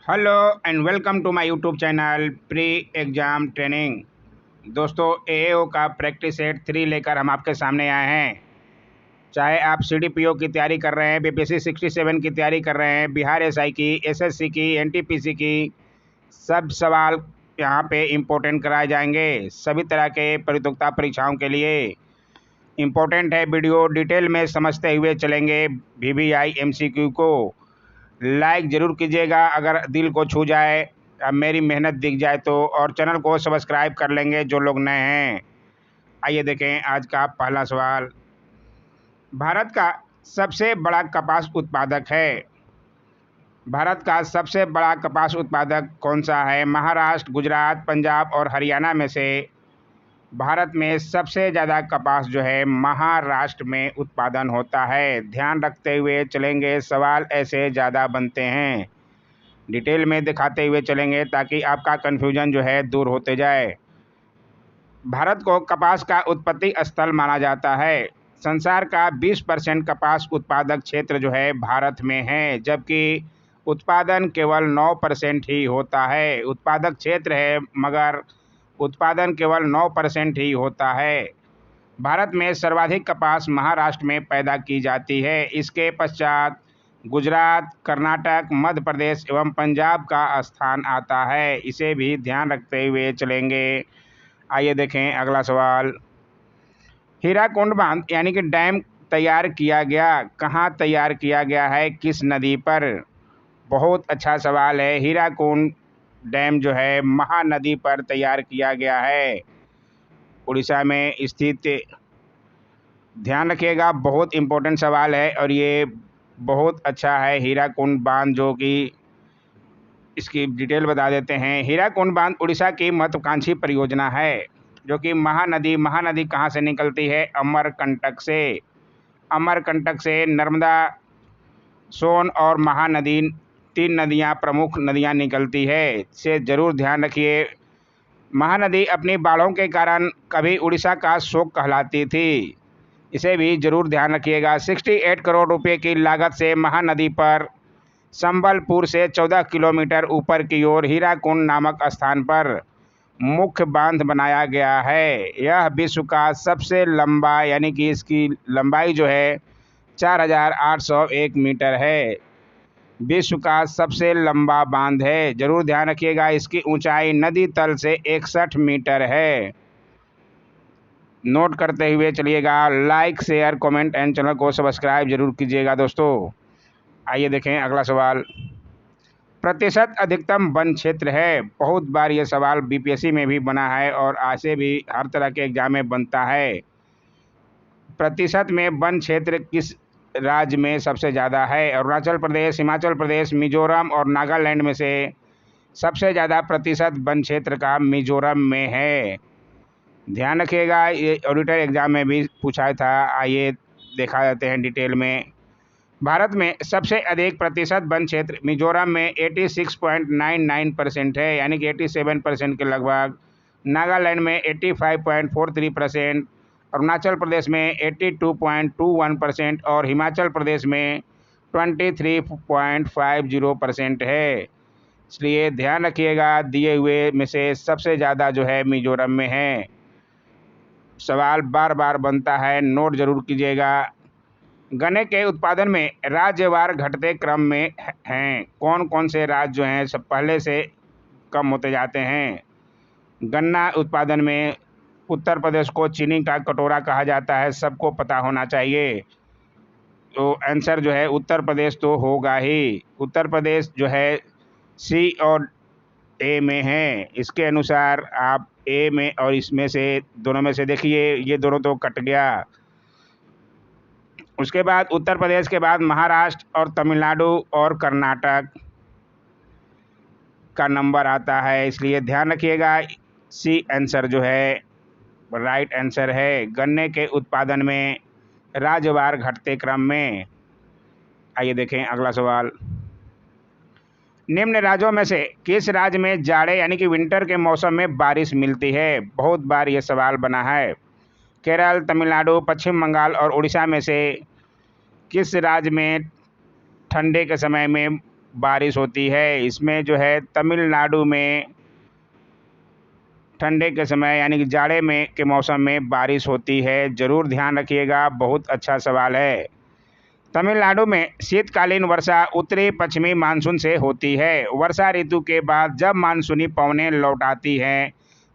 Hello and welcome to my YouTube channel pre exam training. दोस्तों, AAO का practice set 3 लेकर हम आपके सामने आए हैं। चाहे आप सीडीपीओ की तैयारी कर रहे हैं, बीपीएससी 67 की तैयारी कर रहे हैं, बिहार एसआई की, एसएससी की, एनटीपीसी की, सब सवाल यहाँ पे इम्पोर्टेंट कराए जाएंगे। सभी तरह के प्रतियोगिता परीक्षाओं के लिए इम्पोर्टेंट है। वीडियो डिटेल में समझते हुए चलेंगे। वीवीआई एमसीक्यू को लाइक ज़रूर कीजिएगा अगर दिल को छू जाए, अब मेरी मेहनत दिख जाए तो, और चैनल को सब्सक्राइब कर लेंगे जो लोग नए हैं। आइए देखें आज का पहला सवाल। भारत का सबसे बड़ा कपास उत्पादक है। भारत का सबसे बड़ा कपास उत्पादक कौन सा है? महाराष्ट्र, गुजरात, पंजाब और हरियाणा में से भारत में सबसे ज़्यादा कपास जो है महाराष्ट्र में उत्पादन होता है। ध्यान रखते हुए चलेंगे, सवाल ऐसे ज़्यादा बनते हैं। डिटेल में दिखाते हुए चलेंगे ताकि आपका कन्फ्यूजन जो है दूर होते जाए। भारत को कपास का उत्पत्ति स्थल माना जाता है। संसार का 20% कपास उत्पादक क्षेत्र जो है भारत में है, जबकि उत्पादन केवल 9% ही होता है। उत्पादक क्षेत्र है मगर उत्पादन केवल 9% ही होता है। भारत में सर्वाधिक कपास महाराष्ट्र में पैदा की जाती है। इसके पश्चात गुजरात, कर्नाटक, मध्य प्रदेश एवं पंजाब का स्थान आता है। इसे भी ध्यान रखते हुए चलेंगे। आइए देखें अगला सवाल। हीराकुंड बांध यानी कि डैम तैयार किया गया, कहाँ तैयार किया गया है, किस नदी पर? बहुत अच्छा सवाल है। हीराकुंड डैम जो है महानदी पर तैयार किया गया है, उड़ीसा में स्थित। ध्यान रखिएगा, बहुत इम्पोर्टेंट सवाल है और ये बहुत अच्छा है। हीराकुंड बांध जो कि इसकी डिटेल बता देते हैं। हीराकुंड बांध उड़ीसा की महत्वाकांक्षी परियोजना है जो कि महानदी कहाँ से निकलती है? अमरकंटक से। अमरकंटक से नर्मदा, सोन और महानदी, 3 नदियाँ, प्रमुख नदियाँ निकलती है। इसे ज़रूर ध्यान रखिए। महानदी अपनी बाढ़ों के कारण कभी उड़ीसा का शोक कहलाती थी, इसे भी जरूर ध्यान रखिएगा। 68 करोड़ रुपए की लागत से महानदी पर संबलपुर से 14 किलोमीटर ऊपर की ओर हीराकुंड नामक स्थान पर मुख्य बांध बनाया गया है। यह विश्व का सबसे लंबा यानी कि इसकी लंबाई जो है 4801 मीटर है। विश्व का सबसे लंबा बांध है। जरूर ध्यान रखिएगा। इसकी ऊंचाई नदी तल से 61 मीटर है। नोट करते हुए चलिएगा। Like, share, comment and channel को सब्सक्राइब जरूर कीजिएगा दोस्तों। आइए देखें अगला सवाल। प्रतिशत अधिकतम वन क्षेत्र है। बहुत बार ये सवाल बीपीएससी में भी बना है और ऐसे भी हर तरह के एग्जाम में बनता है। प्रतिशत में वन क्षेत्र किस राज्य में सबसे ज़्यादा है? अरुणाचल प्रदेश, हिमाचल प्रदेश, मिजोरम और नागालैंड में से सबसे ज़्यादा प्रतिशत वन क्षेत्र का मिजोरम में है। ध्यान रखिएगा, ये ऑडिटर एग्जाम में भी पूछा था। आइए देखा जाते हैं डिटेल में। भारत में सबसे अधिक प्रतिशत वन क्षेत्र मिजोरम में 86.99% है, यानी कि 87% के लगभग। नागालैंड में 85.43%, अरुणाचल प्रदेश में 82.21% और हिमाचल प्रदेश में 23.50% है। इसलिए ध्यान रखिएगा, दिए हुए में से सबसे ज़्यादा जो है मिजोरम में है। सवाल बार बार बनता है, नोट जरूर कीजिएगा। गन्ने के उत्पादन में राज्यवार घटते क्रम में हैं। कौन कौन से राज्य जो हैं सब पहले से कम होते जाते हैं? गन्ना उत्पादन में उत्तर प्रदेश को चीनी का कटोरा कहा जाता है, सबको पता होना चाहिए। तो आंसर जो है उत्तर प्रदेश तो होगा ही। उत्तर प्रदेश जो है सी और ए में है। इसके अनुसार आप ए में और इसमें से दोनों में से देखिए, ये दोनों तो कट गया। उसके बाद उत्तर प्रदेश के बाद महाराष्ट्र और तमिलनाडु और कर्नाटक का नंबर आता है। इसलिए ध्यान रखिएगा, सी आंसर जो है राइट आंसर है। गन्ने के उत्पादन में राज्यवार घटते क्रम में। आइए देखें अगला सवाल। निम्न राज्यों में से किस राज्य में जाड़े यानी कि विंटर के मौसम में बारिश मिलती है? बहुत बार ये सवाल बना है। केरल, तमिलनाडु, पश्चिम बंगाल और उड़ीसा में से किस राज्य में ठंडे के समय में बारिश होती है। इसमें जो है तमिलनाडु में ठंडे के समय यानी कि जाड़े में के मौसम में बारिश होती है, ज़रूर ध्यान रखिएगा, बहुत अच्छा सवाल है। तमिलनाडु में शीतकालीन वर्षा उत्तरी पश्चिमी मानसून से होती है। वर्षा ऋतु के बाद जब मानसूनी पवनें लौट आती हैं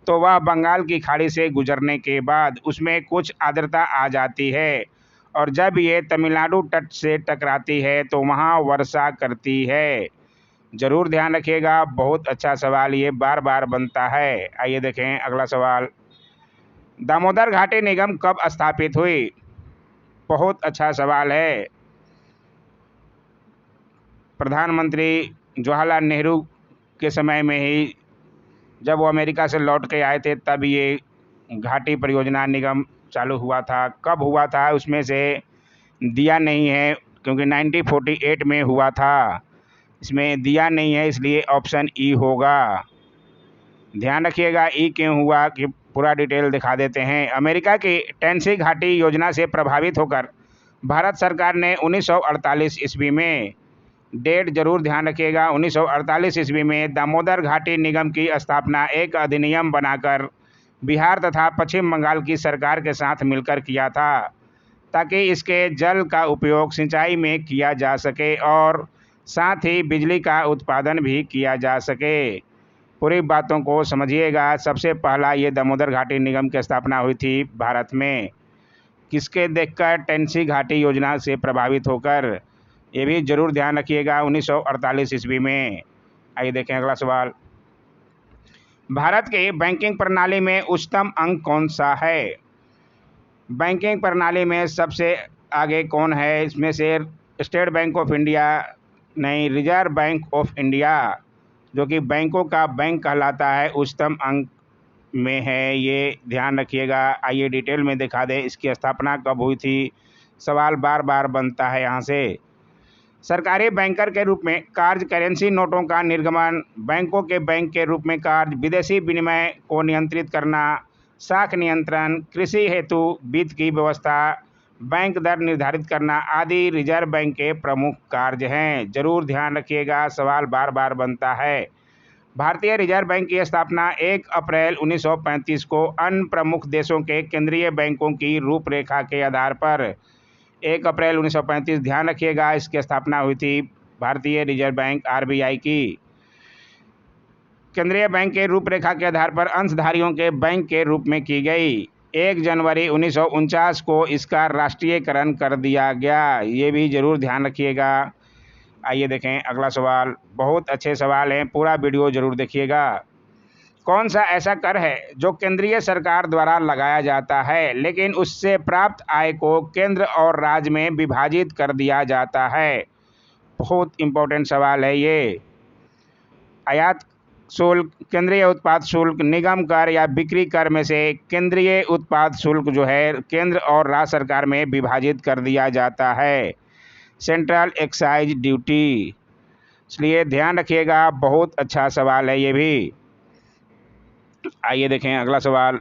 तो वह बंगाल की खाड़ी से गुजरने के बाद उसमें कुछ आर्द्रता आ जाती है और जब ये तमिलनाडु तट से टकराती है तो वहाँ वर्षा करती है। ज़रूर ध्यान रखिएगा, बहुत अच्छा सवाल ये बार बार बनता है। आइए देखें अगला सवाल। दामोदर घाटी निगम कब स्थापित हुई? बहुत अच्छा सवाल है। प्रधानमंत्री जवाहरलाल नेहरू के समय में ही, जब वो अमेरिका से लौट के आए थे, तब ये घाटी परियोजना निगम चालू हुआ था। कब हुआ था उसमें से दिया नहीं है, क्योंकि 1948 में हुआ था। इसमें दिया नहीं है, इसलिए ऑप्शन ई होगा। ध्यान रखिएगा ई क्यों हुआ कि पूरा डिटेल दिखा देते हैं। अमेरिका की टेनेसी घाटी योजना से प्रभावित होकर भारत सरकार ने 1948 ईस्वी में, डेट जरूर ध्यान रखिएगा, 1948 ईस्वी में दामोदर घाटी निगम की स्थापना एक अधिनियम बनाकर बिहार तथा पश्चिम बंगाल की सरकार के साथ मिलकर किया था, ताकि इसके जल का उपयोग सिंचाई में किया जा सके और साथ ही बिजली का उत्पादन भी किया जा सके। पूरी बातों को समझिएगा। सबसे पहला ये दामोदर घाटी निगम की स्थापना हुई थी भारत में, किसके देखकर? टेनेसी घाटी योजना से प्रभावित होकर। ये भी जरूर ध्यान रखिएगा, 1948 ईस्वी में। आइए देखें अगला सवाल। भारत की बैंकिंग प्रणाली में उच्चतम अंक कौन सा है? बैंकिंग प्रणाली में सबसे आगे कौन है? इसमें से स्टेट बैंक ऑफ इंडिया नहीं, रिजर्व बैंक ऑफ इंडिया, जो कि बैंकों का बैंक कहलाता है, उच्चतम अंक में है। ये ध्यान रखिएगा। आइए डिटेल में दिखा दें इसकी स्थापना कब हुई थी। सवाल बार बार बनता है यहाँ से। सरकारी बैंकर के रूप में कार्य, करेंसी नोटों का निर्गमन, बैंकों के बैंक के रूप में कार्य, विदेशी विनिमय को नियंत्रित करना, साख नियंत्रण, कृषि हेतु वित्त की व्यवस्था, बैंक दर निर्धारित करना आदि रिजर्व बैंक के प्रमुख कार्य हैं। जरूर ध्यान रखिएगा, सवाल बार बार बनता है। भारतीय रिजर्व बैंक की स्थापना 1 अप्रैल 1935 को अन्य प्रमुख देशों के केंद्रीय बैंकों की रूपरेखा के आधार पर 1 अप्रैल 1935, ध्यान रखिएगा, इसकी स्थापना हुई थी भारतीय रिजर्व बैंक आरबीआई की। केंद्रीय बैंक के रूपरेखा के आधार पर अंशधारियों के बैंक के रूप में की गई। 1 जनवरी 1949 को इसका राष्ट्रीयकरण कर दिया गया। ये भी जरूर ध्यान रखिएगा। आइए देखें अगला सवाल। बहुत अच्छे सवाल हैं, पूरा वीडियो जरूर देखिएगा। कौन सा ऐसा कर है जो केंद्रीय सरकार द्वारा लगाया जाता है, लेकिन उससे प्राप्त आय को केंद्र और राज्य में विभाजित कर दिया जाता है? बहुत इम्पोर्टेंट सवाल है ये। आयात शुल्क, केंद्रीय उत्पाद शुल्क, निगम कर या बिक्री कर में से केंद्रीय उत्पाद शुल्क जो है केंद्र और राज्य सरकार में विभाजित कर दिया जाता है, सेंट्रल एक्साइज ड्यूटी। इसलिए ध्यान रखिएगा, बहुत अच्छा सवाल है ये भी। आइए देखें अगला सवाल।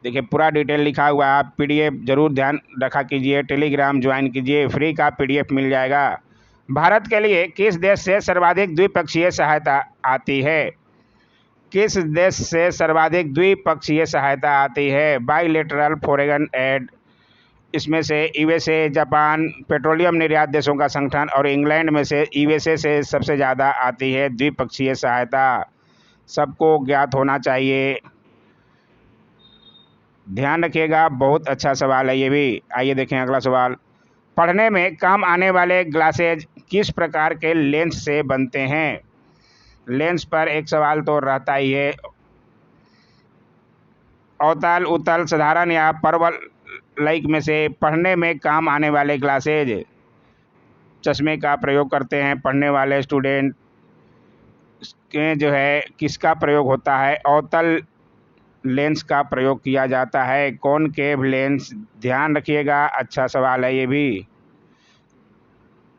देखिए पूरा डिटेल लिखा हुआ है, आप पीडीएफ जरूर ध्यान रखा कीजिए, टेलीग्राम ज्वाइन कीजिए, फ्री का पीडीएफ मिल जाएगा। भारत के लिए किस देश से सर्वाधिक द्विपक्षीय सहायता आती है? किस देश से सर्वाधिक द्विपक्षीय सहायता आती है? Bilateral foreign add. इसमें से यूएसए, जापान, पेट्रोलियम निर्यात देशों का संगठन और इंग्लैंड में से यूएसए से सबसे ज़्यादा आती है द्विपक्षीय सहायता। सबको ज्ञात होना चाहिए, ध्यान रखिएगा, बहुत अच्छा सवाल है ये भी। आइए देखें अगला सवाल। पढ़ने में काम आने वाले ग्लासेज किस प्रकार के लेंस से बनते हैं? लेंस पर एक सवाल तो रहता ही है। अवतल, उत्तल, साधारण या परवल लाइक में से पढ़ने में काम आने वाले ग्लासेज, चश्मे का प्रयोग करते हैं पढ़ने वाले स्टूडेंट के, जो है किसका प्रयोग होता है? अवतल लेंस का प्रयोग किया जाता है, कॉनकेव लेंस। ध्यान रखिएगा, अच्छा सवाल है ये भी।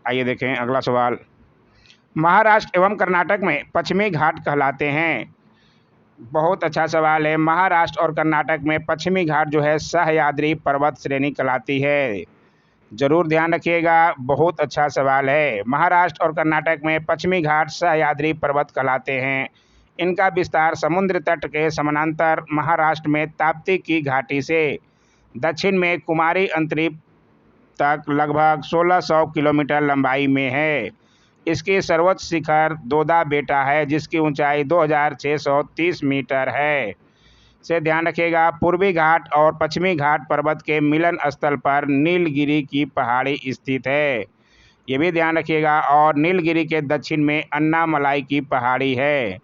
आइए देखें अगला सवाल। महाराष्ट्र एवं कर्नाटक में पश्चिमी घाट कहलाते हैं। बहुत अच्छा सवाल है। महाराष्ट्र और कर्नाटक में पश्चिमी घाट जो है सह्याद्री पर्वत श्रेणी कहलाती है। जरूर ध्यान रखिएगा, बहुत अच्छा सवाल है। महाराष्ट्र और कर्नाटक में पश्चिमी घाट सह्याद्री पर्वत कहलाते हैं। इनका विस्तार समुद्र तट के समानांतर महाराष्ट्र में ताप्ती की घाटी से दक्षिण में कुमारी अंतरीप तक लगभग 1600 किलोमीटर लंबाई में है। इसकी सर्वोच्च शिखर दोदा बेटा है, जिसकी ऊंचाई 2630 मीटर है। से ध्यान रखिएगा, पूर्वी घाट और पश्चिमी घाट पर्वत के मिलन स्थल पर नीलगिरी की पहाड़ी स्थित है। ये भी ध्यान रखिएगा। और नीलगिरी के दक्षिण में अन्नामलाई की पहाड़ी है।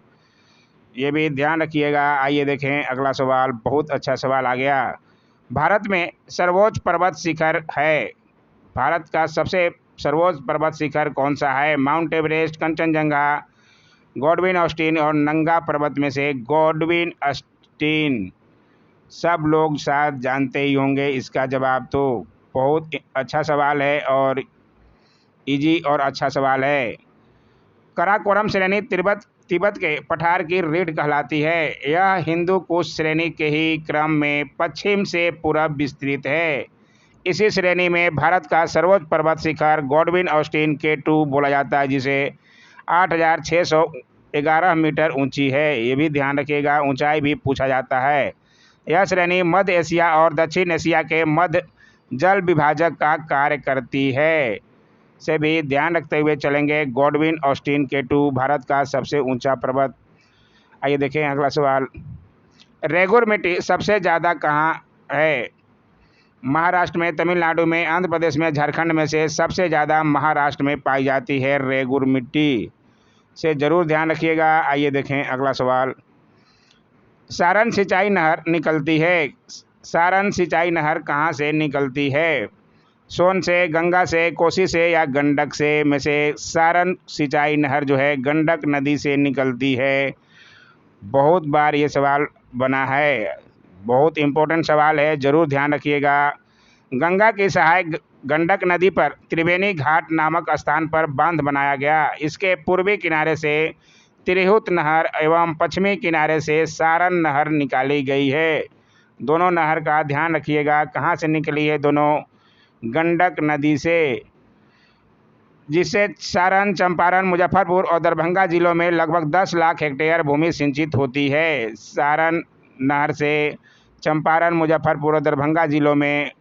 ये भी ध्यान रखिएगा। आइए देखें अगला सवाल, बहुत अच्छा सवाल आ गया। भारत में सर्वोच्च पर्वत शिखर है। भारत का सबसे सर्वोच्च पर्वत शिखर कौन सा है? Mount Everest, Kanchenjunga, Godwin Austen और नंगा पर्वत में से गॉडविन ऑस्टिन। सब लोग शायद जानते ही होंगे इसका जवाब। तो बहुत अच्छा सवाल है और इजी और अच्छा सवाल है। कराकोरम श्रेणी तिब्बत के पठार की रीढ़ कहलाती है। यह हिंदू कुश श्रेणी के ही क्रम में पश्चिम से पूरब विस्तृत है। इसी श्रेणी में भारत का सर्वोच्च पर्वत शिखर गॉडविन ऑस्टिन K2 बोला जाता है, जिसे 8611 मीटर ऊंची है। ये भी ध्यान रखिएगा, ऊंचाई भी पूछा जाता है। यह श्रेणी मध्य एशिया और दक्षिण एशिया के मध्य जल विभाजक का कार्य करती है। से भी ध्यान रखते हुए चलेंगे। गॉडविन ऑस्टिन K2 भारत का सबसे ऊंचा पर्वत। आइए देखें अगला सवाल। रेगुर मिट्टी सबसे ज़्यादा कहाँ है? महाराष्ट्र में, तमिलनाडु में, आंध्र प्रदेश में, झारखंड में से सबसे ज़्यादा महाराष्ट्र में पाई जाती है रेगुर मिट्टी। से ज़रूर ध्यान रखिएगा। आइए देखें अगला सवाल। सारण सिंचाई नहर निकलती है। सारण सिंचाई नहर कहाँ से निकलती है? सोन से, गंगा से, कोसी से या गंडक से? में से सारण सिंचाई नहर जो है गंडक नदी से निकलती है। बहुत बार ये सवाल बना है, बहुत इम्पोर्टेंट सवाल है, जरूर ध्यान रखिएगा। गंगा की सहायक गंडक नदी पर त्रिवेणी घाट नामक स्थान पर बांध बनाया गया। इसके पूर्वी किनारे से तिरहुत नहर एवं पश्चिमी किनारे से सारण नहर निकाली गई है। दोनों नहर का ध्यान रखिएगा, कहाँ से निकली है दोनों? गंडक नदी से, जिससे सारण, चंपारण, मुजफ्फरपुर और दरभंगा जिलों में लगभग 10 लाख हेक्टेयर भूमि सिंचित होती है। सारण नहर से चंपारण, मुजफ्फरपुर और दरभंगा जिलों में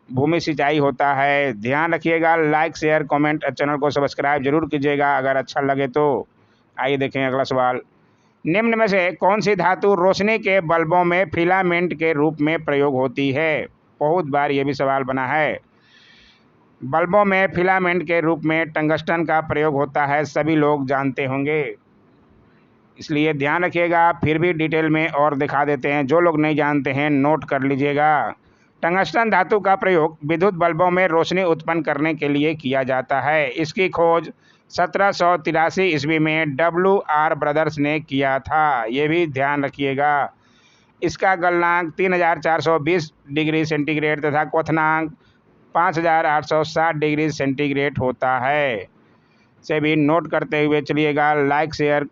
भूमि सिंचाई होता है। ध्यान रखिएगा। लाइक, शेयर, कमेंट, चैनल को सब्सक्राइब जरूर कीजिएगा अगर अच्छा लगे तो। आइए देखें अगला सवाल। निम्न में से कौन सी धातु रोशनी के बल्बों में फिलामेंट के रूप में प्रयोग होती है? बहुत बार ये भी सवाल बना है। बल्बों में फिलामेंट के रूप में टंगस्टन का प्रयोग होता है, सभी लोग जानते होंगे, इसलिए ध्यान रखिएगा। फिर भी डिटेल में और दिखा देते हैं, जो लोग नहीं जानते हैं नोट कर लीजिएगा। टंगस्टन धातु का प्रयोग विद्युत बल्बों में रोशनी उत्पन्न करने के लिए किया जाता है। इसकी खोज 1783 ईस्वी में WR ब्रदर्स ने किया था। ये भी ध्यान रखिएगा। इसका गलनांक 3420 डिग्री सेंटीग्रेड तथा क्वथनांक 5860 डिग्री सेंटीग्रेड होता है। से भी नोट करते हुए चलिएगा। लाइक, शेयर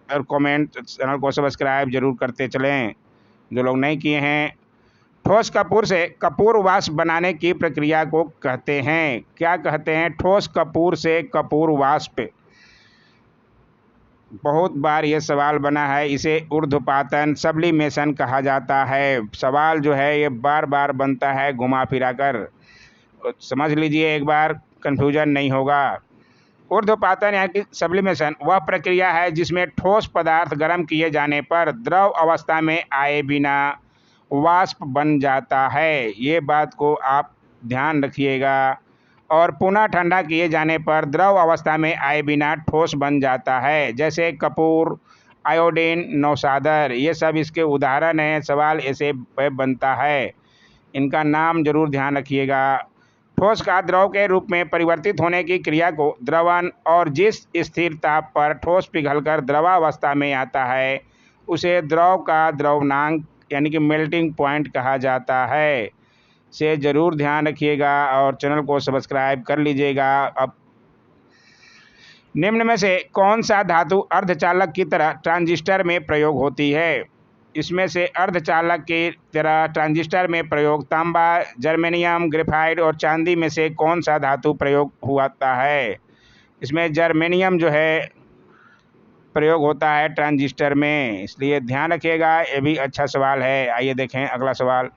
और कमेंट, चैनल को सब्सक्राइब जरूर करते चलें, जो लोग नहीं किए हैं। ठोस कपूर से कपूर वाष्प बनाने की प्रक्रिया को कहते हैं, क्या कहते हैं? ठोस कपूर से कपूर वाष्प। बहुत बार ये सवाल बना है, इसे ऊर्ध्वपातन, सब्लिमेशन कहा जाता है। सवाल जो है ये बार बार बनता है घुमा फिरा कर, समझ लीजिए एक बार, कन्फ्यूजन नहीं होगा। ऊर्ध्वपातन यानी कि सब्लिमेशन वह प्रक्रिया है जिसमें ठोस पदार्थ गर्म किए जाने पर द्रव अवस्था में आए बिना वाष्प बन जाता है। ये बात को आप ध्यान रखिएगा। और पुनः ठंडा किए जाने पर द्रव अवस्था में आए बिना ठोस बन जाता है, जैसे कपूर, आयोडीन, नौशादर, ये सब इसके उदाहरण हैं। सवाल ऐसे बनता है, इनका नाम जरूर ध्यान रखिएगा। ठोस का द्रव के रूप में परिवर्तित होने की क्रिया को द्रवण, और जिस स्थिर ताप पर ठोस पिघलकर द्रवावस्था में आता है उसे द्रव का द्रवनांक यानी कि मेल्टिंग पॉइंट कहा जाता है। से ज़रूर ध्यान रखिएगा और चैनल को सब्सक्राइब कर लीजिएगा। अब निम्न में से कौन सा धातु अर्धचालक की तरह ट्रांजिस्टर में प्रयोग होती है? इसमें से अर्धचालक की तरह ट्रांजिस्टर में प्रयोग तांबा, जर्मेनियम, ग्रेफाइट और चांदी में से कौन सा धातु प्रयोग होता है? इसमें जर्मेनियम जो है प्रयोग होता है ट्रांजिस्टर में, इसलिए ध्यान रखिएगा। ये भी अच्छा सवाल है। आइए देखें अगला सवाल।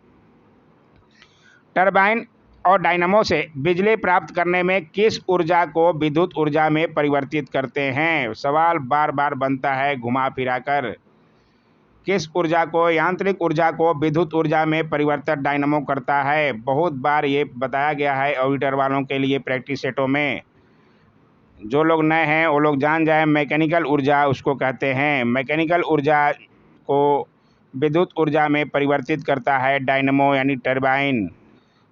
टरबाइन और डायनामो से बिजली प्राप्त करने में किस ऊर्जा को विद्युत ऊर्जा में परिवर्तित करते हैं? सवाल बार बार बनता है घुमा फिरा कर। किस ऊर्जा को, यांत्रिक ऊर्जा को विद्युत ऊर्जा में परिवर्तित डायनामो करता है? बहुत बार ये बताया गया है ऑडिटर वालों के लिए प्रैक्टिस सेटों में। जो लोग नए हैं वो लोग जान जाएं, मैकेनिकल ऊर्जा उसको कहते हैं। मैकेनिकल ऊर्जा को विद्युत ऊर्जा में परिवर्तित करता है डायनामो यानी टरबाइन।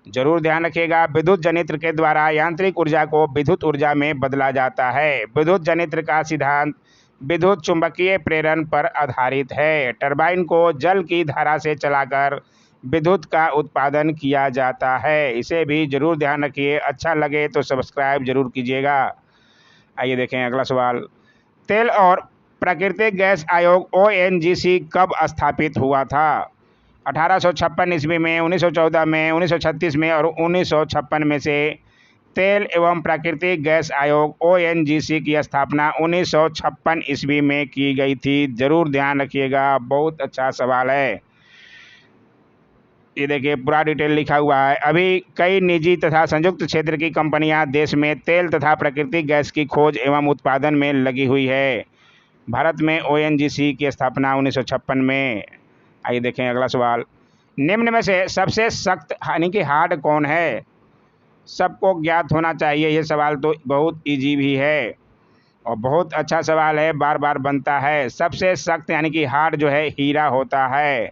जरूर ध्यान रखिएगा। विद्युत जनित्र के द्वारा यांत्रिक ऊर्जा को विद्युत ऊर्जा में बदला जाता है। विद्युत जनित्र का सिद्धांत विद्युत चुंबकीय प्रेरण पर आधारित है। टरबाइन को जल की धारा से चलाकर विद्युत का उत्पादन किया जाता है। इसे भी जरूर ध्यान रखिए। अच्छा लगे तो सब्सक्राइब जरूर कीजिएगा। आइए देखें अगला सवाल। तेल और प्राकृतिक गैस आयोग ONGC कब स्थापित हुआ था? 1856 ईस्वी में, 1914 में, 1936 में और 1956 में से तेल एवं प्राकृतिक गैस आयोग ONGC की स्थापना 1956 ईस्वी में की गई थी। जरूर ध्यान रखिएगा। बहुत अच्छा सवाल है। ये देखिए पूरा डिटेल लिखा हुआ है। अभी कई निजी तथा संयुक्त क्षेत्र की कंपनियां देश में तेल तथा प्राकृतिक गैस की खोज एवं उत्पादन में लगी हुई है। भारत में ONGC की स्थापना 1956 में। आइए देखें अगला सवाल। निम्न में से सबसे सख्त यानी कि हार्ड कौन है? सबको ज्ञात होना चाहिए। ये सवाल तो बहुत इजी भी है और बहुत अच्छा सवाल है, बार बार बनता है। सबसे सख्त यानी कि हार्ड जो है हीरा होता है,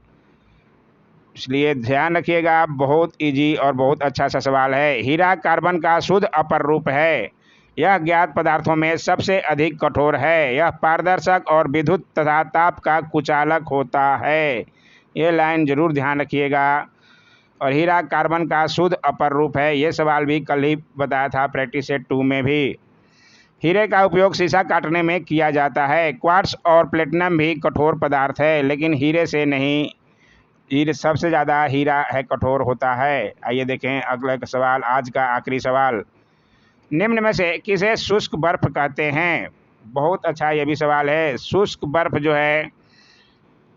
इसलिए ध्यान रखिएगा। बहुत इजी और बहुत अच्छा सा सवाल है। हीरा कार्बन का शुद्ध अपर रूप है। यह ज्ञात पदार्थों में सबसे अधिक कठोर है। यह पारदर्शक और विद्युत तथा ताप का कुचालक होता है। ये लाइन जरूर ध्यान रखिएगा। और हीरा कार्बन का शुद्ध अपर रूप है। ये सवाल भी कल ही बताया था प्रैक्टिस सेट 2 में भी। हीरे का उपयोग शीशा काटने में किया जाता है। क्वार्ट्ज और प्लेटिनम भी कठोर पदार्थ है, लेकिन हीरे से नहीं। हीरे सबसे ज़्यादा हीरा है कठोर होता है। आइए देखें अगला सवाल, आज का आखिरी सवाल। निम्न में से किसे शुष्क बर्फ कहते हैं? बहुत अच्छा ये भी सवाल है। शुष्क बर्फ जो है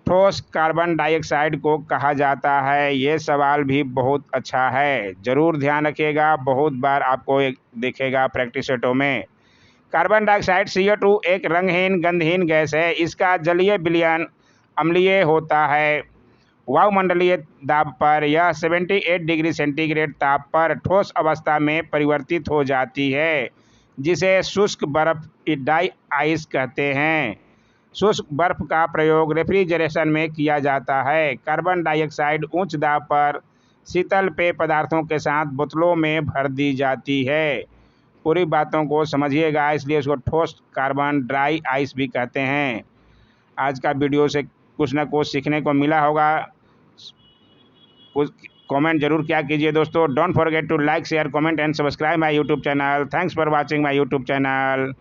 ठोस कार्बन डाइऑक्साइड को कहा जाता है। ये सवाल भी बहुत अच्छा है। जरूर ध्यान रखिएगा। बहुत बार आपको दिखेगा प्रैक्टिस सेटों में। कार्बन डाइऑक्साइड CO2 एक रंगहीन गंधहीन गैस है। इसका जलीय विलयन अम्लीय होता है। वायुमंडलीय दाब पर यह 78 डिग्री सेंटीग्रेड ताप पर ठोस अवस्था में परिवर्तित हो जाती है, जिसे शुष्क बर्फ ड्राई आइस कहते हैं। शुष्क बर्फ का प्रयोग रेफ्रिजरेशन में किया जाता है। कार्बन डाइऑक्साइड उच्च दाब पर शीतल पेय पदार्थों के साथ बोतलों में भर दी जाती है। पूरी बातों को समझिएगा, इसलिए उसको ठोस कार्बन ड्राई आइस भी कहते हैं। आज का वीडियो से कुछ ना कुछ सीखने को मिला होगा। कुछ कमेंट जरूर किया कीजिए दोस्तों। Don't forget to like, share, comment and subscribe my YouTube channel. Thanks for watching my YouTube channel.